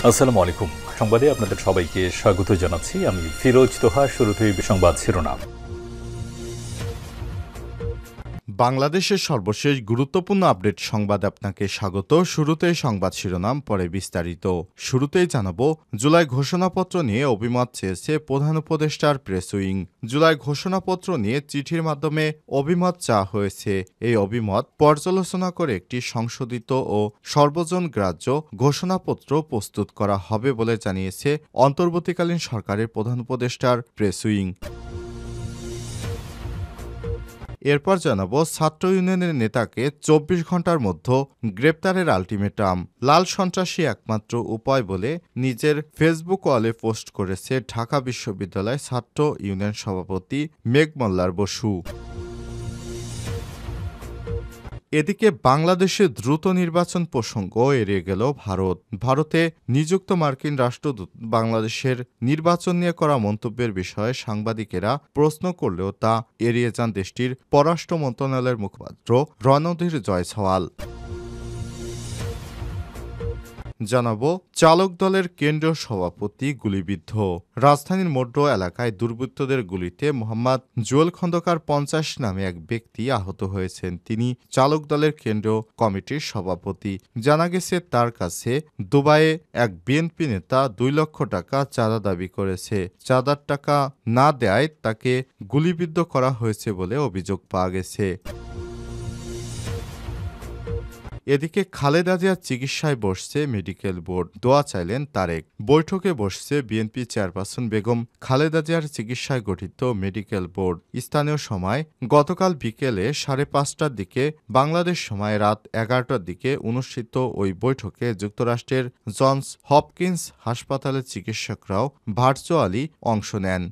আসসালামু আলাইকুম। সংবাদে আপনাদের সবাইকে স্বাগত জানাচ্ছি। আমি ফিরোজ তোহা। শুরুতেই সংবাদ শিরোনাম। বাংলাদেশের সর্বশেষ গুরুত্বপূর্ণ আপডেট সংবাদ আপনাকে স্বাগত। শুরুতেই সংবাদ শিরোনাম, পরে বিস্তারিত। শুরুতেই জানাবো, জুলাই ঘোষণাপত্র নিয়ে অভিমত চেয়েছে প্রধান উপদেষ্টার প্রেস উইং। জুলাই ঘোষণাপত্র নিয়ে চিঠির মাধ্যমে অভিমত চাওয়া হয়েছে। এই অভিমত পর্যালোচনা করে একটি সংশোধিত ও সর্বজন গ্রাহ্য ঘোষণাপত্র প্রস্তুত করা হবে বলে জানিয়েছে অন্তর্বর্তীকালীন সরকারের প্রধান উপদেষ্টার প্রেস উইং। এরপর জানাবো, ছাত্র ইউনিয়নের নেতাকে ২৪ ঘন্টার মধ্যে গ্রেপ্তারের আলটিমেটাম। লাল সন্ত্রাসী একমাত্র উপায় বলে নিজের ফেসবুক ওয়ালে পোস্ট করেছে ঢাকা বিশ্ববিদ্যালয় ছাত্র ইউনিয়ন সভাপতি মেঘমল্লার বসু। এদিকে বাংলাদেশে দ্রুত নির্বাচন প্রসঙ্গ এড়িয়ে গেল ভারত। ভারতে নিযুক্ত মার্কিন রাষ্ট্রদূত বাংলাদেশের নির্বাচন নিয়ে করা মন্তব্যের বিষয়ে সাংবাদিকেরা প্রশ্ন করলেও তা এড়িয়ে যান দেশটির পররাষ্ট্র মন্ত্রণালয়ের মুখপাত্র রণধীর জয়সওয়াল। জানাবো, চালক দলের কেন্দ্রীয় সভাপতি গুলিবিদ্ধ। রাজধানীর মোড্রো এলাকায় দুর্বৃত্তদের গুলিতে মোহাম্মদ জুয়েল খন্দকার ৫০ নামে এক ব্যক্তি আহত হয়েছেন। তিনি চালক দলের কেন্দ্রীয় কমিটির সভাপতি। জানা গেছে, তার কাছে দুবাইয়ে এক বিএনপি নেতা ২ লক্ষ টাকা চাঁদা দাবি করেছে। চাঁদার টাকা না দেয়ায় তাকে গুলিবিদ্ধ করা হয়েছে বলে অভিযোগ পাওয়া গেছে। এদিকে খালেদা জিয়ার চিকিৎসায় বসছে মেডিকেল বোর্ড, দোয়া চাইলেন তারেক। বৈঠকে বসছে বিএনপি চেয়ারপারসন বেগম খালেদা জিয়ার চিকিৎসায় গঠিত মেডিকেল বোর্ড। স্থানীয় সময় গতকাল বিকেলে ৫:৩০টার দিকে, বাংলাদেশ সময় রাত ১১টার দিকে অনুষ্ঠিত ওই বৈঠকে যুক্তরাষ্ট্রের জনস হপকিন্স হাসপাতালের চিকিৎসকরাও ভার্চুয়ালি অংশ নেন।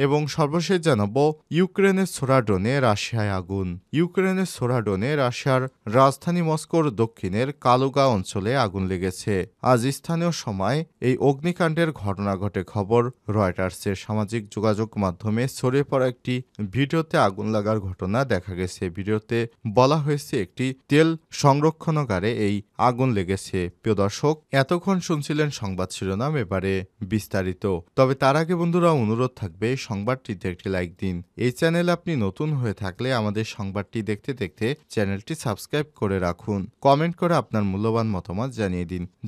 এবং সর্বশেষ জানাবো, ইউক্রেনের সোরাডোনে রাশিয়ায় আগুন। ইউক্রেনের সোরাডোনে রাশিয়ার রাজধানী মস্কোর দক্ষিণের কালুগা অঞ্চলে আগুন লেগেছে। আজ স্থানীয় সময় এই অগ্নিকাণ্ডের ঘটনা ঘটে। খবর রয়টার্সের সামাজিক যোগাযোগ মাধ্যমে ছড়িয়ে পড়া একটি ভিডিওতে আগুন লাগার ঘটনা দেখা গেছে। ভিডিওতে বলা হয়েছে, একটি তেল সংরক্ষণাগারে এই আগুন লেগেছে। প্রিয় দর্শক, এতক্ষণ শুনছিলেন সংবাদ শিরোনাম, এবারে বিস্তারিত। তবে তার আগে বন্ধুরা, অনুরোধ থাকবে সংবাদটিতে একটি লাইক দিন। এই চ্যানেলে আপনি নতুন হয়ে থাকলে আমাদের সংবাদটি দেখতে দেখতে চ্যানেলটি সাবস্ক্রাইব করে রাখুন। কমেন্ট করে আপনার মূল্যবান মতামত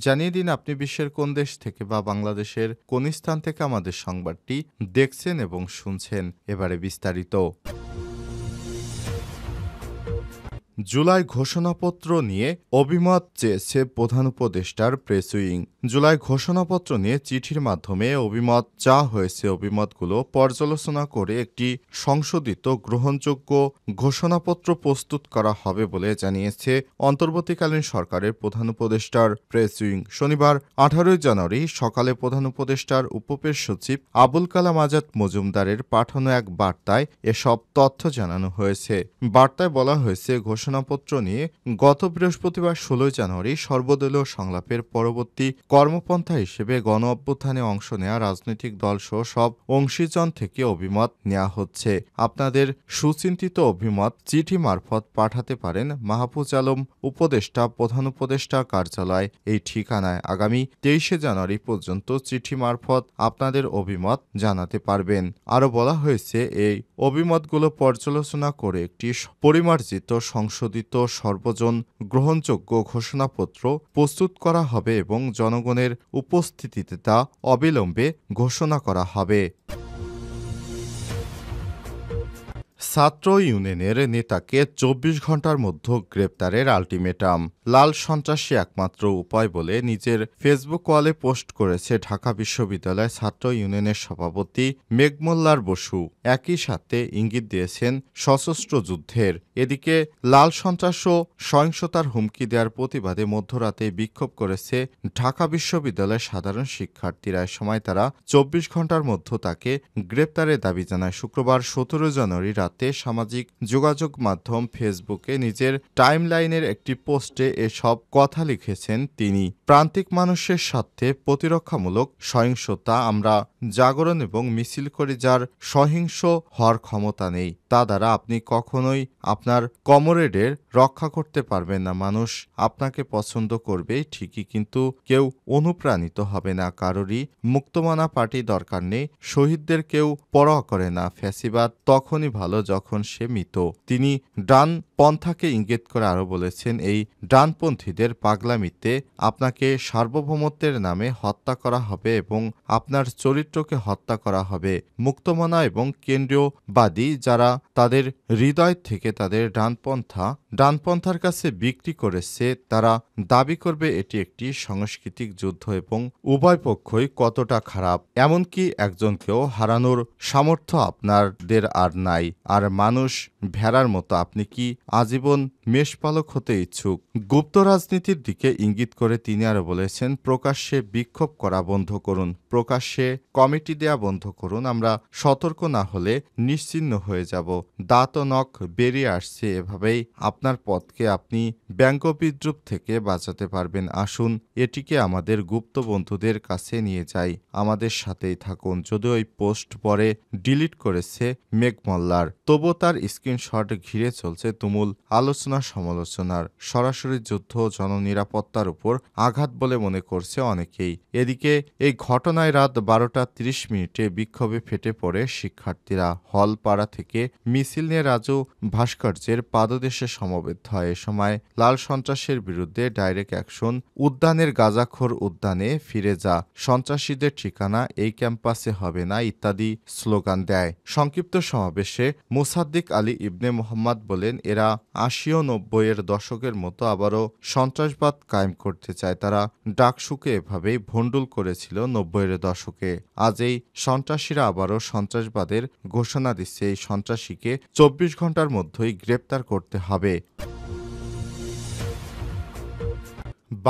জানিয়ে দিন আপনি বিশ্বের কোন দেশ থেকে বা বাংলাদেশের কোন স্থান থেকে আমাদের সংবাদটি দেখছেন এবং শুনছেন। এবারে বিস্তারিত। জুলাই ঘোষণাপত্র নিয়ে অভিমত চেয়েছে প্রধান উপদেষ্টার প্রেস উইং। জুলাই ঘোষণাপত্র নিয়ে চিঠির মাধ্যমে অভিমত চাওয়া হয়েছে। অভিমতগুলো পর্যালোচনা করে একটি সংশোধিত গ্রহণযোগ্য ঘোষণাপত্র প্রস্তুত করা হবে বলে জানিয়েছে অন্তর্বর্তীকালীন সরকারের প্রধান উপদেষ্টার প্রেস উইং। শনিবার ১৮ জানুয়ারি সকালে প্রধান উপদেষ্টার উপপ্রেস সচিব আবুল কালাম আজাদ মজুমদারের পাঠানো এক বার্তায় এসব তথ্য জানানো হয়েছে। বার্তায় বলা হয়েছে, ঘোষণাপত্র নিয়ে গত বৃহস্পতিবার ১৬ জানুয়ারি সর্বদলীয় সংলাপের পরবর্তী কর্মপন্থা হিসেবে গণ অভ্যুত্থানে অংশ নেওয়া রাজনৈতিক দলসহ সব অংশীজন থেকে অভিমত নেওয়া হচ্ছে। আপনাদের সুচিন্তিত অভিমত চিঠি মারফত পাঠাতে পারেন মাহফুজ আলম উপদেষ্টা, প্রধান উপদেষ্টা কার্যালয়, এই ঠিকানায়। আগামী ২৩ জানুয়ারি পর্যন্ত চিঠি মারফত আপনাদের অভিমত জানাতে পারবেন। আরও বলা হয়েছে, এই অভিমতগুলো পর্যালোচনা করে একটি পরিমার্জিত সংশোধিত সর্বজন গ্রহণযোগ্য ঘোষণাপত্র প্রস্তুত করা হবে এবং জনগণের উপস্থিতিতে তা অবিলম্বে ঘোষণা করা হবে। ছাত্র ইউনিয়নের নেতাকে ২৪ ঘন্টার মধ্যে গ্রেপ্তারের আলটিমেটাম। লাল সন্ত্রাসী একমাত্র উপায় বলে নিজের ফেসবুক ওয়ালে পোস্ট করেছে ঢাকা বিশ্ববিদ্যালয় ছাত্র ইউনিয়নের সভাপতি মেঘমল্লার বসু। একই সাথে ইঙ্গিত দিয়েছেন সশস্ত্র যুদ্ধের। এদিকে লাল সন্ত্রাস ও সহিংসতার হুমকি দেওয়ার প্রতিবাদে মধ্যরাতে বিক্ষোভ করেছে ঢাকা বিশ্ববিদ্যালয়ের সাধারণ শিক্ষার্থীরা। সময় তারা ২৪ ঘন্টার মধ্যে তাকে গ্রেপ্তারের দাবি জানায়। শুক্রবার ১৭ জানুয়ারি রাতে সামাজিক যোগাযোগ মাধ্যম ফেসবুকে নিজের টাইমলাইনের একটি পোস্টে এসব কথা লিখেছেন তিনি। প্রান্তিক মানুষের স্বার্থে প্রতিরক্ষামূলক সহিংসতা আমরা জাগরণ এবং মিছিল করি, যার সহিংস হওয়ার ক্ষমতা নেই। তা দ্বারা আপনি কখনোই আপনার কমরেডের রক্ষা করতে পারবেন না। মানুষ আপনাকে পছন্দ করবে ঠিকই, কিন্তু কেউ অনুপ্রাণিত হবে না। কারোরই মুক্তমনা পার্টি দরকার নেই। শহীদদের কেউ পরোয়া করে না। ফ্যাসিবাদ তখনই ভালো যখন সে মৃত। তিনি ডান পন্থাকে ইঙ্গিত করে আরও বলেছেন, এই ডানপন্থীদের পাগলামিতে আপনাকে সার্বভৌমত্বের নামে হত্যা করা হবে এবং আপনার চরিত্রকে হত্যা করা হবে। মুক্তমনা এবং কেন্দ্রীয়বাদী যারা তাদের হৃদয় থেকে তাদের ডানপন্থার কাছে বিক্রি করেছে, তারা দাবি করবে এটি একটি সাংস্কৃতিক যুদ্ধ এবং উভয় পক্ষই কতটা খারাপ। এমনকি একজনকেও হারানোর সামর্থ্য আপনাদের আর নাই। আর মানুষ ভেড়ার মতো আপনি কি আজীবন মেষপালক হতে ইচ্ছুক? গুপ্ত রাজনীতির দিকে ইঙ্গিত করে তিনি আরও বলেছেন, প্রকাশ্যে বিক্ষোভ করা বন্ধ করুন, প্রকাশ্যে কমিটি দেয়া বন্ধ করুন। আমরা সতর্ক না হলে নিশ্চিহ্ন হয়ে যাব। দাঁত ও নখ বেরিয়ে আসছে। এভাবেই আপনার পথকে আপনি ব্যঙ্গ বিদ্রুপ থেকে বাঁচাতে পারবেন। আসুন এটিকে আমাদের গুপ্ত বন্ধুদের কাছে নিয়ে যাই। আমাদের সাথেই থাকুন। যদিও এই পোস্ট পরে ডিলিট করেছে মেঘমল্লার, তবুও তার স্ক্রিনশট ঘিরে চলছে তুমুল আলোচনা সমালোচনার। সরাসরি যুদ্ধ জননিরাপত্তার উপর আঘাত বলে মনে করছে অনেকেই। এদিকে এই ঘটনায় রাত 12টা 30 বিক্ষোভে ফেটে পড়ে শিক্ষার্থীরা। হলপাড়া থেকে মিছিল নিয়ে রাজু ভাস্কর্যের পাদদেশে সমবেত হয়। এ সময় লাল সন্ত্রাসের বিরুদ্ধে ডাইরেক্ট অ্যাকশন, উদ্যানের গাঁজাখোর উদ্যানে ফিরে যা, সন্ত্রাসীদের ঠিকানা এই ক্যাম্পাসে হবে না ইত্যাদি স্লোগান দেয়। সংক্ষিপ্ত সমাবেশে মুসাদ্দিক আলী ইবনে মোহাম্মদ বলেন, এরা ৮০ ও ৯০-এর দশকের মতো আবারও সন্ত্রাসবাদ কায়েম করতে চায়। তারা ডাকসুকে এভাবেই ভণ্ডুল করেছিল ৯০-এর দশকে। আজ এই সন্ত্রাসীরা আবারও সন্ত্রাসবাদের ঘোষণা দিচ্ছে। এই সন্ত্রাসীকে ২৪ ঘন্টার মধ্যেই গ্রেপ্তার করতে হবে।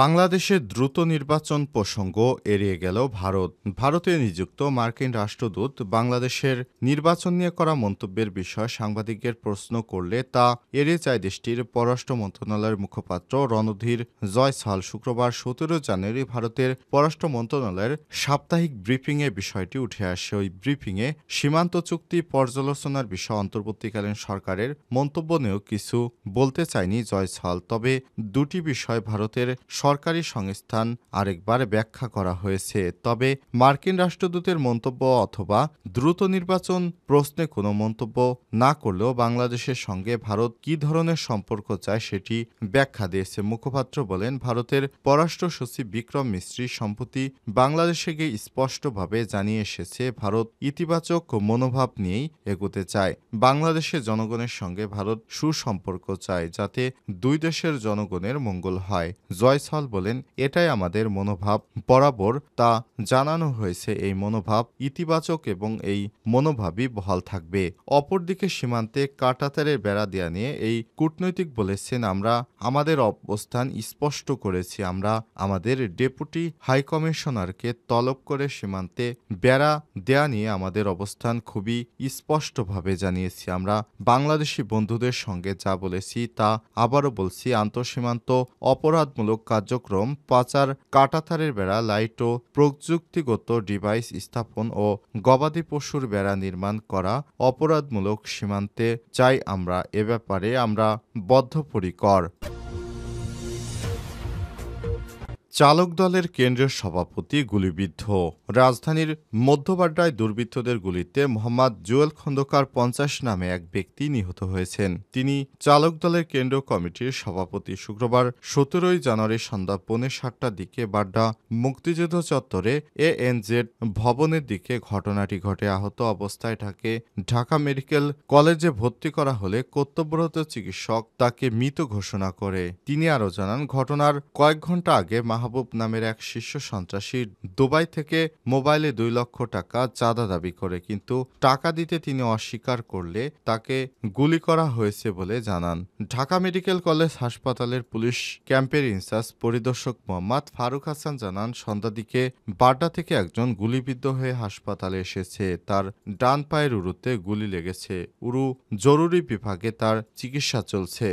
বাংলাদেশের দ্রুত নির্বাচন প্রসঙ্গ এড়িয়ে গেল ভারত। ভারতে নিযুক্ত মার্কিন রাষ্ট্রদূত বাংলাদেশের নির্বাচন নিয়ে করা মন্তব্যের বিষয়ে সাংবাদিকদের প্রশ্ন করলে তা এড়িয়ে যায় দেশটির পররাষ্ট্র মন্ত্রণালয়ের মুখপাত্র রণধীর জয়সাল। শুক্রবার ১৭ জানুয়ারি ভারতের পররাষ্ট্র মন্ত্রণালয়ের সাপ্তাহিক ব্রিফিংয়ে বিষয়টি উঠে আসে। ওই ব্রিফিংয়ে সীমান্ত চুক্তি পর্যালোচনার বিষয়ে অন্তর্বর্তীকালীন সরকারের মন্তব্য নিয়েও কিছু বলতে চায়নি জয়সাল। তবে দুটি বিষয় ভারতের সরকারি সংস্থান আরেকবার ব্যাখ্যা করা হয়েছে। তবে মার্কিন রাষ্ট্রদূতের মন্তব্য অথবা দ্রুত নির্বাচন প্রশ্নে কোনো মন্তব্য না করলেও বাংলাদেশের সঙ্গে ভারত কী ধরনের সম্পর্ক চায় সেটি ব্যাখ্যা দিয়েছে। মুখপাত্র বলেন, ভারতের পররাষ্ট্র সচিব বিক্রম মিশ্রি সম্প্রতি বাংলাদেশে গিয়ে স্পষ্টভাবে জানিয়ে এসেছে, ভারত ইতিবাচক মনোভাব নিয়েই এগোতে চায়। বাংলাদেশের জনগণের সঙ্গে ভারত সুসম্পর্ক চায়, যাতে দুই দেশের জনগণের মঙ্গল হয়। জয়সাল বলেন, এটাই আমাদের মনোভাব বরাবর, তা জানানো হয়েছে। এই মনোভাব ইতিবাচক এবং এই মনোভাবই বহাল থাকবে। অপরদিকে সীমান্তে কাঁটাতারের বেড়া দেয়া নিয়ে এই কূটনৈতিক বলেছেন, আমরা আমাদের অবস্থান স্পষ্ট করেছি। আমরা আমাদের ডেপুটি হাইকমিশনারকে তলব করে সীমান্তে বেড়া দেয়া নিয়ে আমাদের অবস্থান খুবই স্পষ্টভাবে জানিয়েছি। আমরা বাংলাদেশি বন্ধুদের সঙ্গে যা বলেছি তা আবারও বলছি। আন্তঃসীমান্ত অপরাধমূলক কার্যক্রম, পাচার, কাঁটাতারের বেড়া, লাইট ও প্রযুক্তিগত ডিভাইস স্থাপন ও গবাদি পশুর বেড়া নির্মাণ করা অপরাধমূলক। সীমান্তে চাই আমরা, এ ব্যাপারে আমরা বদ্ধপরিকর। চালক দলের কেন্দ্রীয় সভাপতি গুলিবিদ্ধ। রাজধানীর মধ্যবাড্ডায় দুর্বৃত্তদের গুলিতে মোহাম্মদ জুয়েল খন্দকার ৫০ নামে এক ব্যক্তি নিহত হয়েছেন। তিনি চালক দলের কেন্দ্রীয় কমিটির সভাপতি। শুক্রবার ১৭ জানুয়ারি সন্ধ্যা ৭:৩০টার দিকে বাড্ডা মুক্তিযুদ্ধ চত্বরে ANZ ভবনের দিকে ঘটনাটি ঘটে। আহত অবস্থায় তাকে ঢাকা মেডিকেল কলেজে ভর্তি করা হলে কর্তব্যরত চিকিৎসক তাকে মৃত ঘোষণা করে। তিনি আরও জানান, ঘটনার কয়েক ঘণ্টা আগে মাহবুব নামের এক শীর্ষ সন্ত্রাসী দুবাই থেকে মোবাইলে ২ লক্ষ টাকা চাঁদা দাবি করে, কিন্তু টাকা দিতে তিনি অস্বীকার করলে তাকে গুলি করা হয়েছে বলে জানান। ঢাকা মেডিকেল কলেজ হাসপাতালের পুলিশ ক্যাম্পের ইনচার্জ পরিদর্শক মোহাম্মদ ফারুক হাসান জানান, সন্ধ্যার দিকে বাড্ডা থেকে একজন গুলিবিদ্ধ হয়ে হাসপাতালে এসেছে। তার ডান পায়ের উরুতে গুলি লেগেছে। উরু জরুরি বিভাগে তার চিকিৎসা চলছে।